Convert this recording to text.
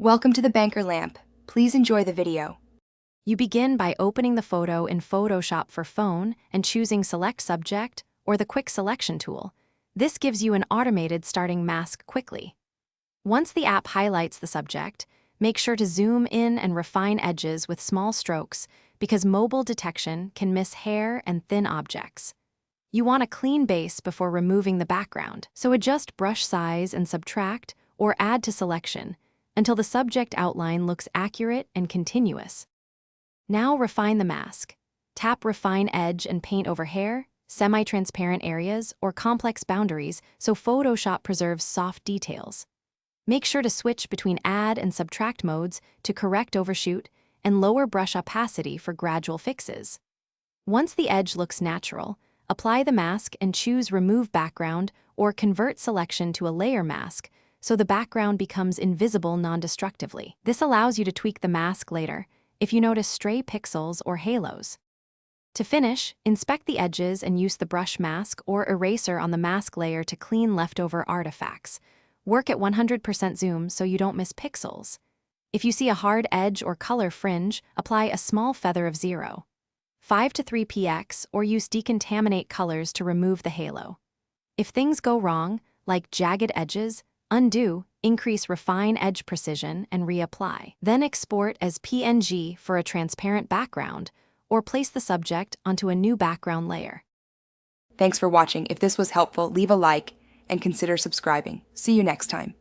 Welcome to the banker lamp. Please enjoy the video. You begin by opening the photo in Photoshop for phone and choosing Select Subject or the Quick Selection tool. This gives you an automated starting mask quickly. Once the app highlights the subject, make sure to zoom in and refine edges with small strokes because mobile detection can miss hair and thin objects. You want a clean base before removing the background, so adjust brush size and subtract or add to selection until the subject outline looks accurate and continuous. Now refine the mask. Tap Refine Edge and paint over hair, semi-transparent areas, or complex boundaries so Photoshop preserves soft details. Make sure to switch between add and subtract modes to correct overshoot and lower brush opacity for gradual fixes. Once the edge looks natural, apply the mask and choose Remove Background or Convert Selection to a layer mask so the background becomes invisible non-destructively. This allows you to tweak the mask later if you notice stray pixels or halos. To finish, inspect the edges and use the brush mask or eraser on the mask layer to clean leftover artifacts. Work at 100% zoom so you don't miss pixels. If you see a hard edge or color fringe, apply a small feather of 0.5 to 3 px or use decontaminate colors to remove the halo. If things go wrong, like jagged edges, undo, increase refine edge precision, and reapply. Then export as PNG for a transparent background, or place the subject onto a new background layer. Thanks for watching. If this was helpful, leave a like and consider subscribing. See you next time.